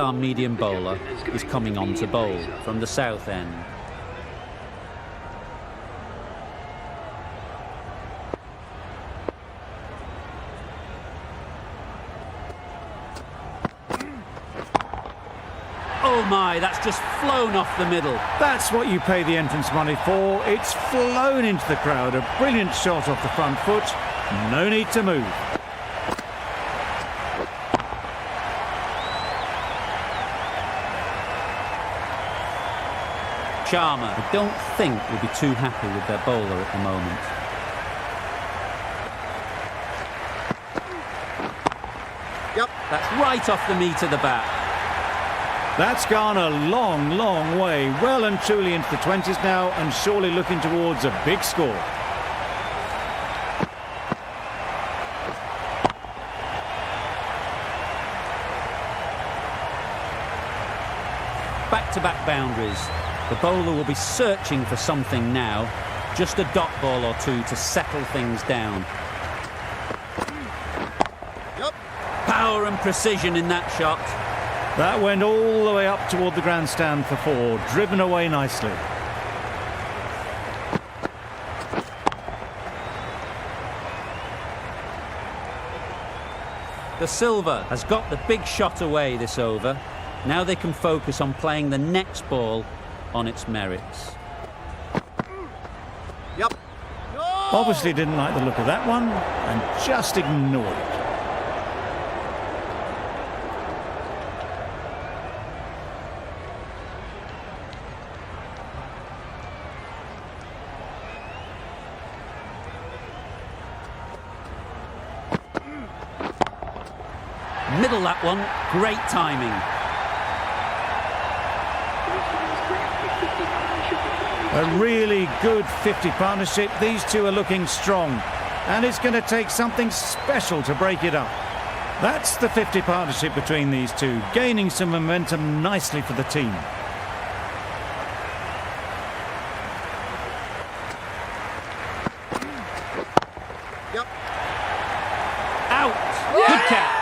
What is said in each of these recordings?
Our medium bowler is coming on to bowl from the south end. Oh my, that's just flown off the middle. That's what you pay the entrance money for. It's flown into the crowd. A brilliant shot off the front foot. No need to move. Sharma, I don't think will be too happy with their bowler at the moment. Yep, that's right off the meat of the bat. That's gone a long, long way. Well and truly into the 20s now, and surely looking towards a big score. Back-to-back boundaries. The bowler will be searching for something now. Just a dot ball or two to settle things down. Yep. Power and precision in that shot. That went all the way up toward the grandstand for four, driven away nicely. The silver has got the big shot away this over. Now they can focus on playing the next ball on its merits. Yep. No! Obviously didn't like the look of that one and just ignored it. Middle that one, great timing. A really good 50 partnership. These two are looking strong, and it's going to take something special to break it up. That's the 50 partnership between these two, gaining some momentum nicely for the team. Yep. Out. Yeah! Good catch.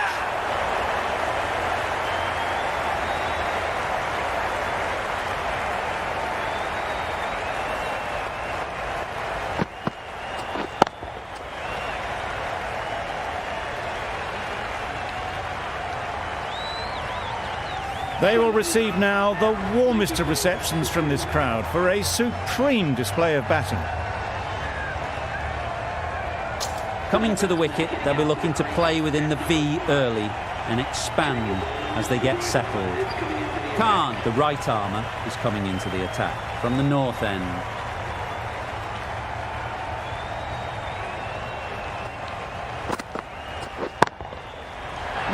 They will receive now the warmest of receptions from this crowd for a supreme display of batting. Coming to the wicket, they'll be looking to play within the V early and expand as they get settled. Khan, the right armour, is coming into the attack from the north end.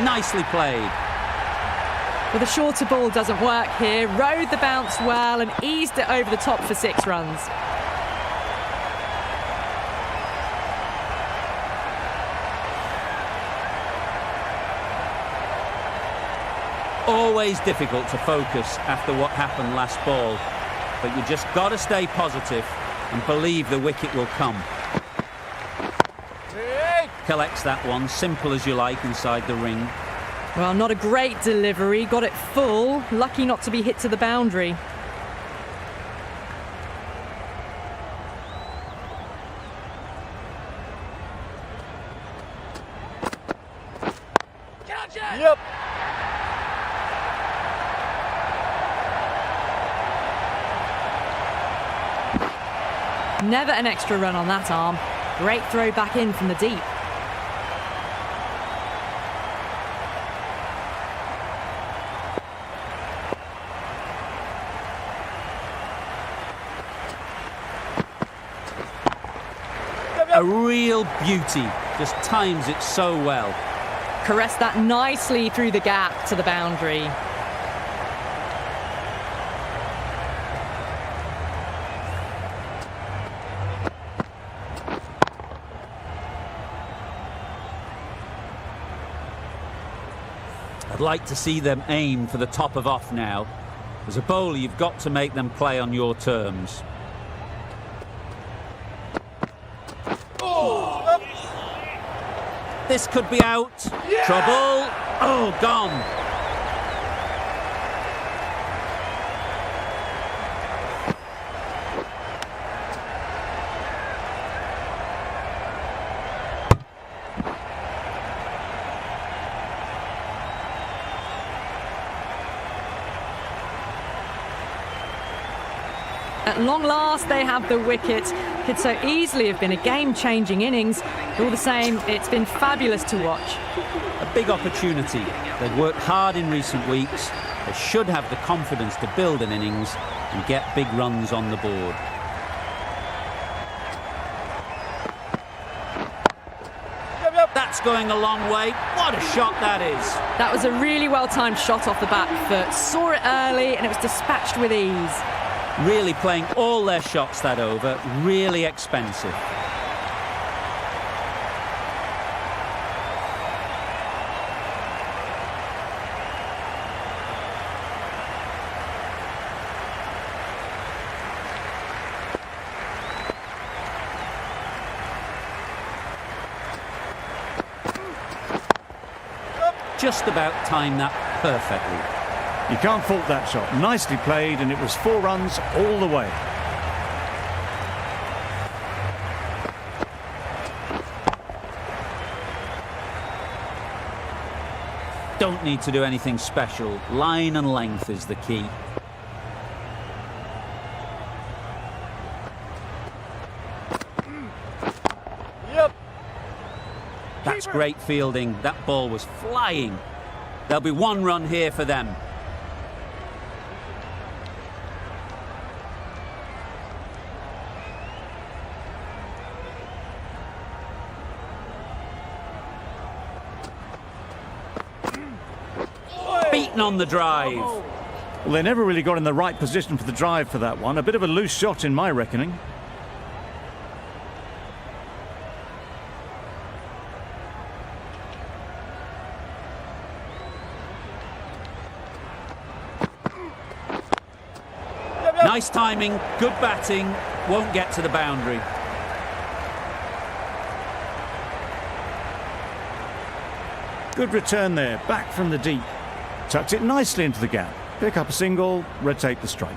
Nicely played. Well, the shorter ball doesn't work here. Rode the bounce well and eased it over the top for 6 runs. Always difficult to focus after what happened last ball, but you just got to stay positive and believe the wicket will come. Collects that one, simple as you like, inside the ring. Well, not a great delivery. Got it full. Lucky not to be hit to the boundary. Yep. Never an extra run on that arm. Great throw back in from the deep. A real beauty, just times it so well. Caressed that nicely through the gap to the boundary. I'd like to see them aim for the top of off now. As a bowler, you've got to make them play on your terms. This could be out. Yeah! Trouble. Oh, gone. At long last, they have the wicket. Could so easily have been a game-changing innings. All the same, it's been fabulous to watch. A big opportunity. They've worked hard in recent weeks. They should have the confidence to build an innings and get big runs on the board. That's going a long way. What a shot that is. That was a really well-timed shot off the back foot. Saw it early and it was dispatched with ease. Really playing all their shots that over. Really expensive. Just about timed that perfectly. You can't fault that shot. Nicely played, and it was 4 runs all the way. Don't need to do anything special. Line and length is the key. That's great fielding. That ball was flying. There'll be 1 run here for them. Beaten on the drive. Well, they never really got in the right position for the drive for that one. A bit of a loose shot in my reckoning. Nice timing, good batting, won't get to the boundary. Good return there, back from the deep. Tucks it nicely into the gap. Pick up a single, rotate the strike.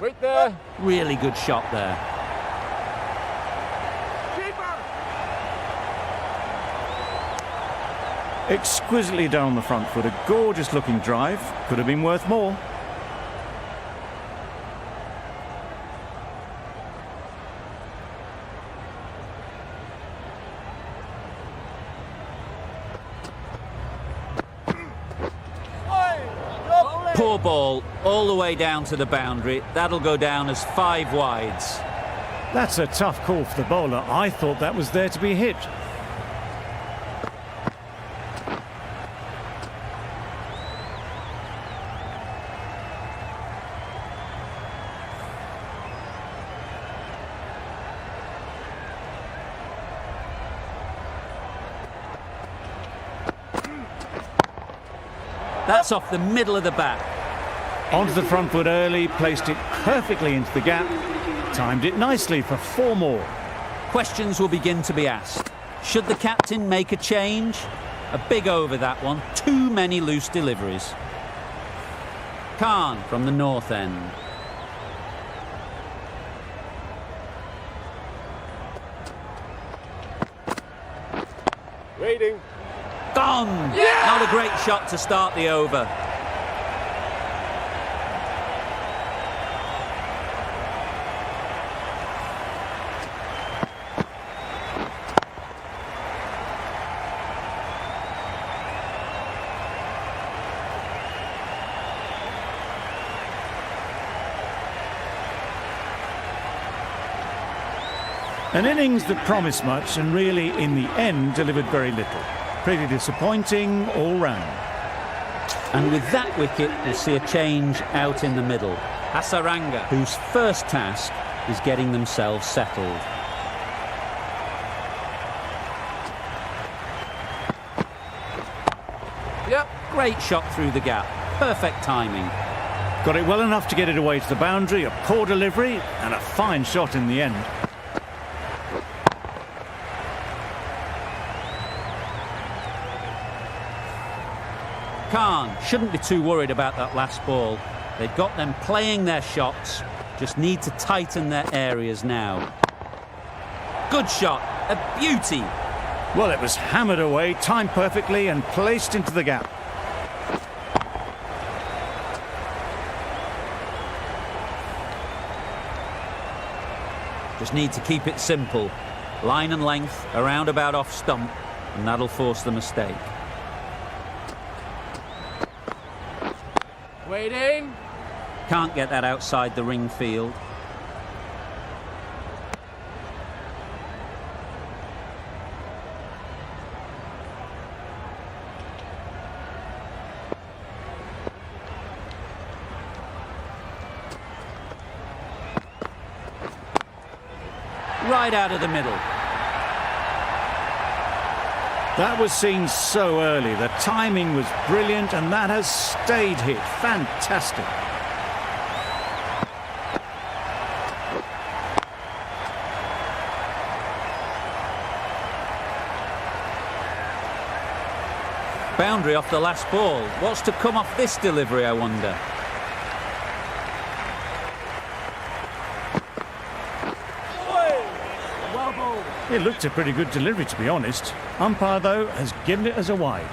Right there. Really good shot there. Exquisitely done on the front foot. A gorgeous looking drive. Could have been worth more. Poor ball, all the way down to the boundary. That'll go down as 5 wides. That's a tough call for the bowler. I thought that was there to be hit. That's off the middle of the bat. Onto the front foot early, placed it perfectly into the gap. Timed it nicely for 4 more. Questions will begin to be asked. Should the captain make a change? A big over that one. Too many loose deliveries. Khan from the north end. Waiting. Gone! Yeah! Not a great shot to start the over. An innings that promised much and really, in the end, delivered very little. Pretty disappointing all round. And with that wicket, we'll see a change out in the middle. Hasaranga, whose first task is getting themselves settled. Yep. Great shot through the gap. Perfect timing. Got it well enough to get it away to the boundary, a poor delivery and a fine shot in the end. Khan shouldn't be too worried about that last ball. They've got them playing their shots, just need to tighten their areas now. Good shot, a beauty. Well, it was hammered away, timed perfectly and placed into the gap. Just need to keep it simple. Line and length, around about off stump, and that'll force the mistake. Waiting. Can't get that outside the ring field. Right out of the middle. That was seen so early. The timing was brilliant and that has stayed hit. Fantastic. Boundary off the last ball. What's to come off this delivery, I wonder? It looked a pretty good delivery, to be honest. Umpire, though, has given it as a wide.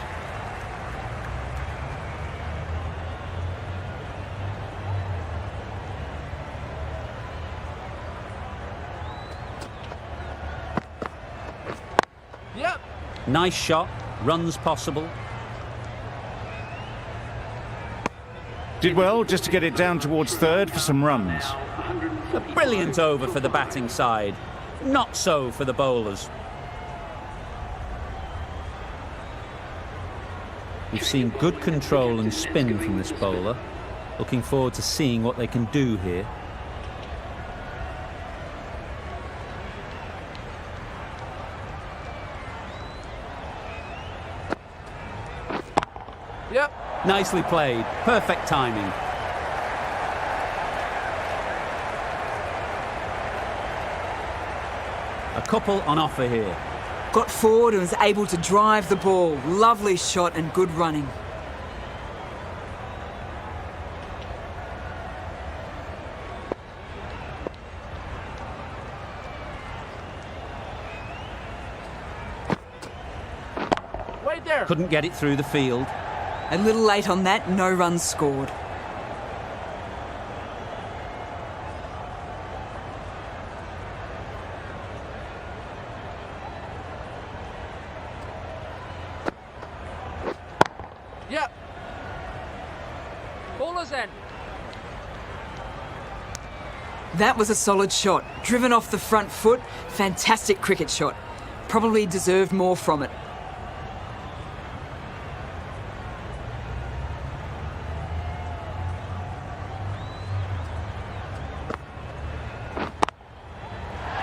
Yep. Nice shot. Runs possible. Did well just to get it down towards third for some runs. A brilliant over for the batting side. Not so for the bowlers. We've seen good control and spin from this bowler. Looking forward to seeing what they can do here. Yep. Nicely played. Perfect timing. A couple on offer here. Got forward and was able to drive the ball. Lovely shot and good running. Wait there. Couldn't get it through the field. A little late on that, no runs scored. Yep. Bowler's end. That was a solid shot. Driven off the front foot. Fantastic cricket shot. Probably deserved more from it.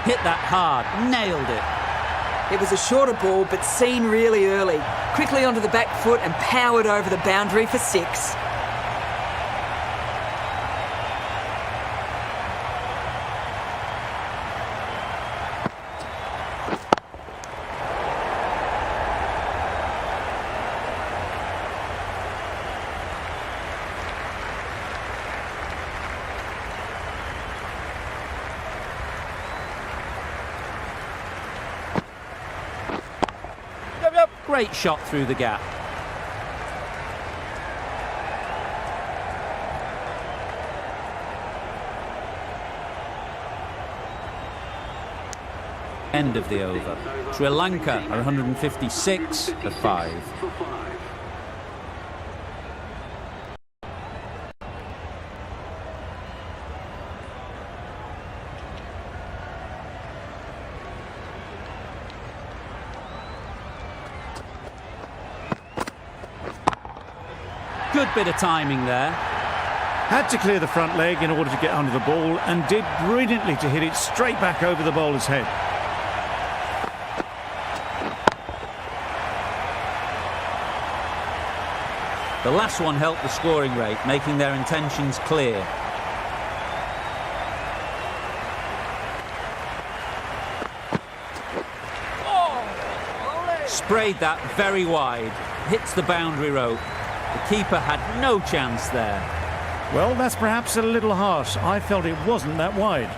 Hit that hard. Nailed it. It was a shorter ball, but seen really early. Quickly onto the back foot and powered over the boundary for 6. Yep, yep. Great shot through the gap. End of the over. Sri Lanka are 156 for 5. Good bit of timing there. Had to clear the front leg in order to get under the ball and did brilliantly to hit it straight back over the bowler's head. The last one helped the scoring rate, making their intentions clear. Sprayed that very wide. Hits the boundary rope. The keeper had no chance there. Well, that's perhaps a little harsh. I felt it wasn't that wide.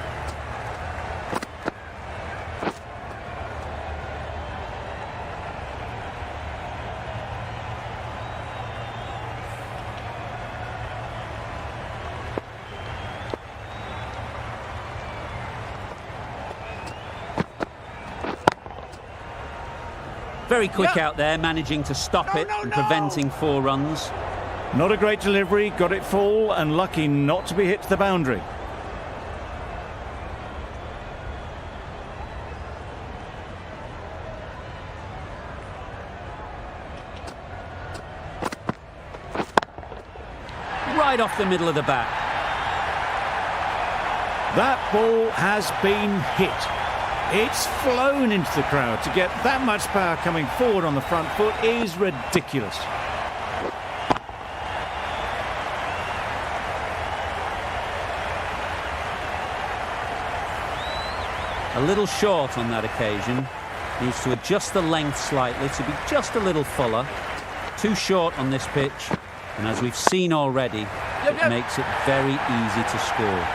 Very quick Yeah. out there, managing to stop No, it no, and no. preventing 4 runs. Not a great delivery, got it full and lucky not to be hit to the boundary. Right off the middle of the bat. That ball has been hit. It's flown into the crowd. To get that much power coming forward on the front foot is ridiculous. A little short on that occasion. Needs to adjust the length slightly to be just a little fuller. Too short on this pitch. And as we've seen already, it makes it very easy to score.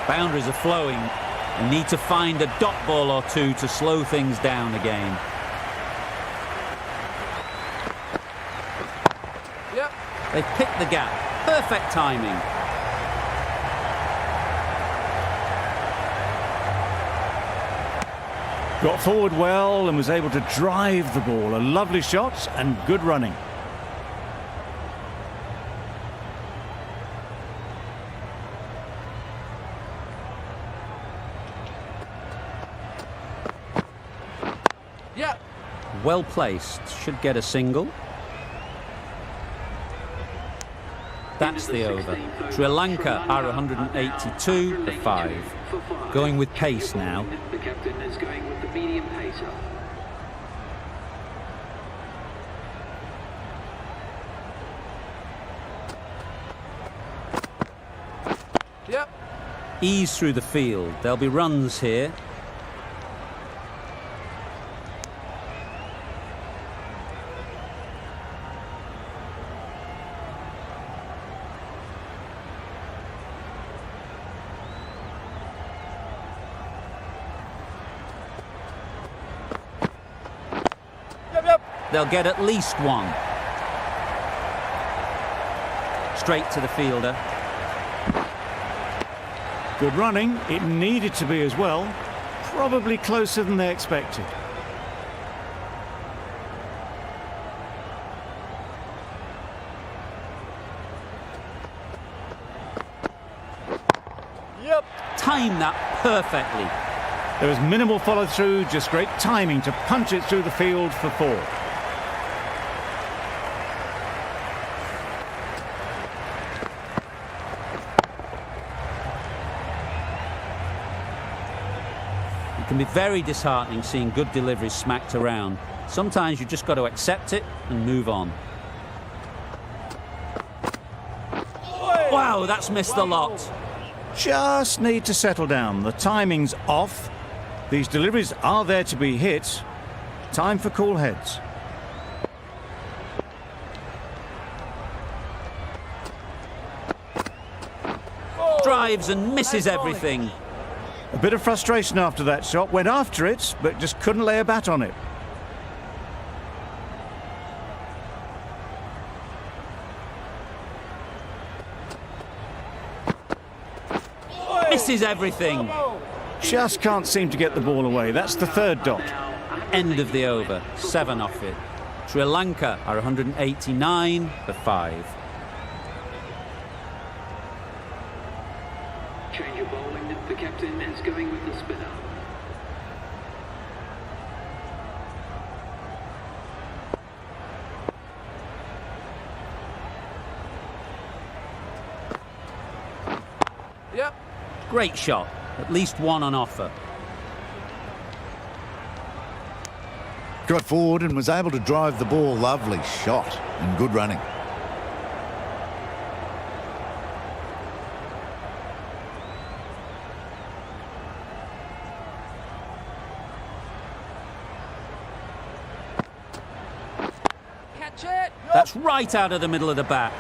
Boundaries are flowing and need to find a dot ball or two to slow things down again. Yep. They've picked the gap. Perfect timing. Got forward well and was able to drive the ball. A lovely shot and good running. Yep. Well placed. Should get a single. That's the over. Sri Lanka are 182 for 5. Going with pace now. The captain is going with the medium pacer. Yep. Ease through the field. There'll be runs here. Yep. Yep. They'll get at least one. Straight to the fielder. Good running. It needed to be as well. Probably closer than they expected. Yep. Time that perfectly. There was minimal follow through, just great timing to punch it through the field for 4. It can be very disheartening seeing good deliveries smacked around. Sometimes you've just got to accept it and move on. Wow, that's missed a lot. Just need to settle down. The timing's off. These deliveries are there to be hit. Time for cool heads. Drives and misses everything. A bit of frustration after that shot. Went after it, but just couldn't lay a bat on it. Misses everything. Just can't seem to get the ball away. That's the 3rd dot. End of the over. 7 off it. Sri Lanka are 189 for 5. Change of bowling. The captain is going with the spinner. Yep. Great shot. At least one on offer. Got forward and was able to drive the ball. Lovely shot and good running. Catch it. That's right out of the middle of the bat.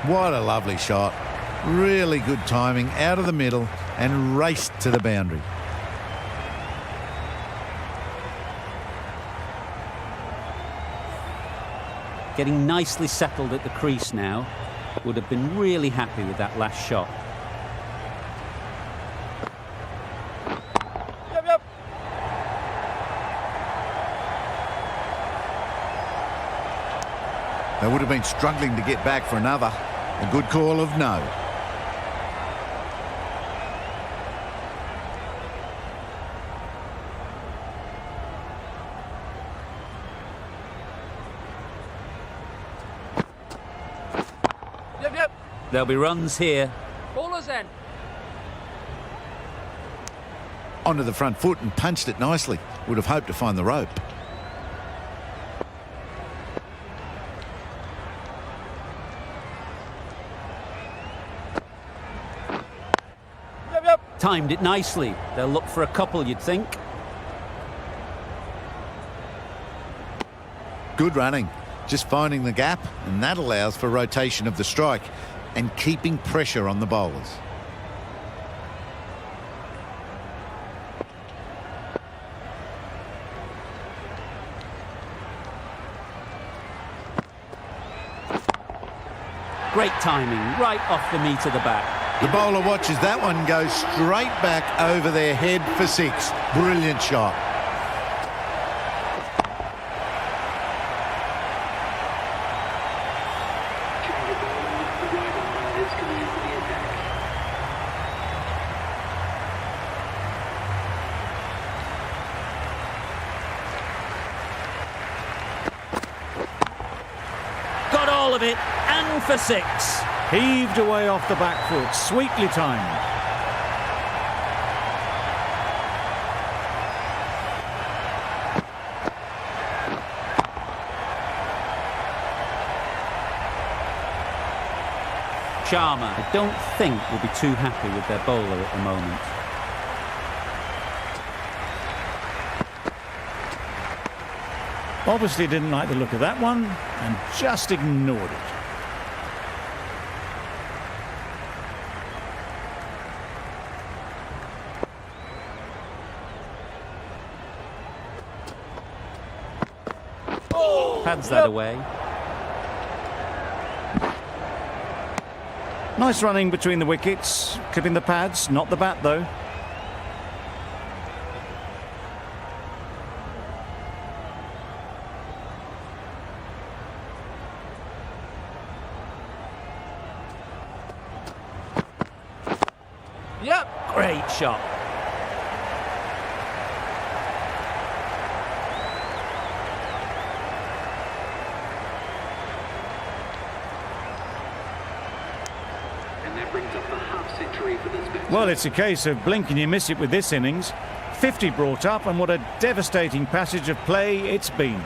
What a lovely shot. Really good timing out of the middle and raced to the boundary. getting nicely settled at the crease now. Would have been really happy with that last shot. Yep, yep. They would have been struggling to get back for another. A good call of no. Yep, yep. There'll be runs here. Ballers then. Onto the front foot and punched it nicely. Would have hoped to find the rope. Yep, yep. Timed it nicely. They'll look for a couple, you'd think. Good running. Just finding the gap, and that allows for rotation of the strike and keeping pressure on the bowlers. Great timing, right off the meat of the bat. The bowler watches that one go straight back over their head for six. Brilliant shot. Change of bowling. The right arm is coming into the attack. Got all of it, and for six. Heaved away off the back foot, sweetly timed. Sharma, I don't think, will be too happy with their bowler at the moment. Obviously didn't like the look of that one and just ignored it. Pads that away. Nice running between the wickets, clipping the pads, not the bat though. Yep. Great shot. And that brings up the half century for this batsman. Well, it's a case of blink and you miss it with this innings. 50 brought up, and what a devastating passage of play it's been.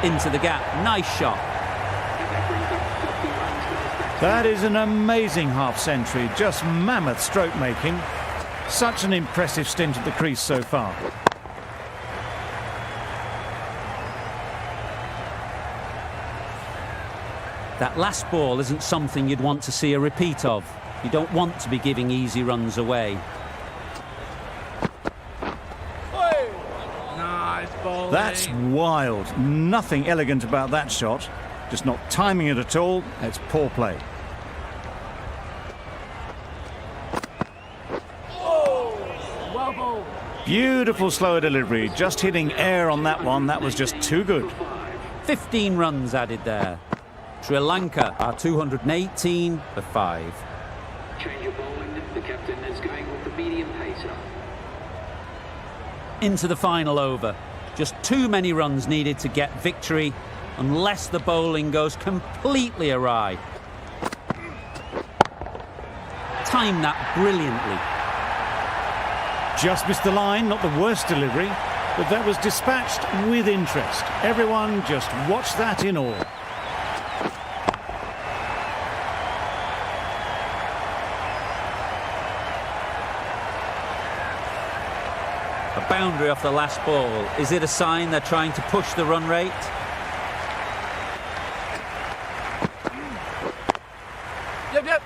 Into the gap, nice shot. And that brings up 50 runs for this batsman. That is an amazing half-century, just mammoth stroke making. Such an impressive stint at the crease so far. That last ball isn't something you'd want to see a repeat of. You don't want to be giving easy runs away. Oi. Nice bowling. That's wild. Nothing elegant about that shot. Just not timing it at all. It's poor play. well bowled. Beautiful slower delivery. Just hitting air on that one. That was just too good. 15 runs added there. Sri Lanka are 218 for 5. Change of bowling. The captain is going with the medium pacer. Into the final over. Just too many runs needed to get victory, unless the bowling goes completely awry. Timed that brilliantly. Just missed the line. Not the worst delivery, but that was dispatched with interest. Everyone just watched that in awe. A boundary off the last ball. Is it a sign they're trying to push the run rate? Yep, yep.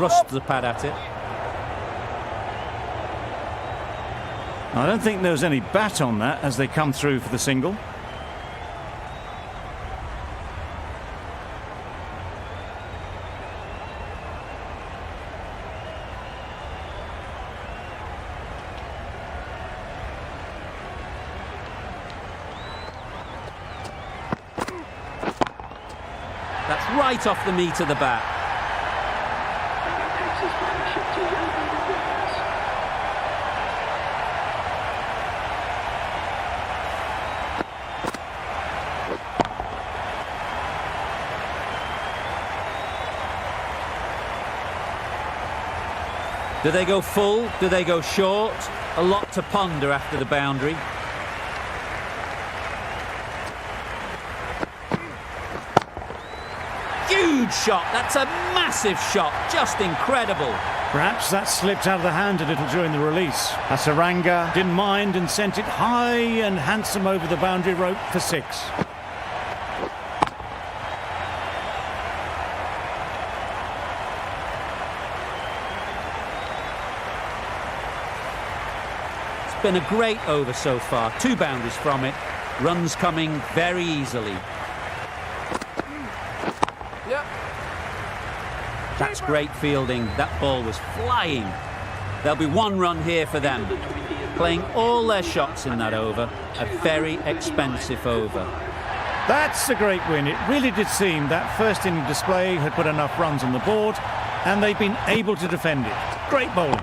thrust the pad at it. I don't think there was any bat on that as they come through for the single. That's right off the meat of the bat. That takes his partnership to 100 yards. Do they go full? Do they go short? A lot to ponder after the boundary. Huge shot. That's a massive shot. Just incredible. Perhaps that slipped out of the hand a little during the release. Hasaranga didn't mind and sent it high and handsome over the boundary rope for 6. It's been a great over so far. 2 boundaries from it. Runs coming very easily. Yep. That's great fielding. That ball was flying. There'll be 1 run here for them. Playing all their shots in that over. A very expensive over. That's a great win. It really did seem that first inning display had put enough runs on the board and they've been able to defend it. Great bowling.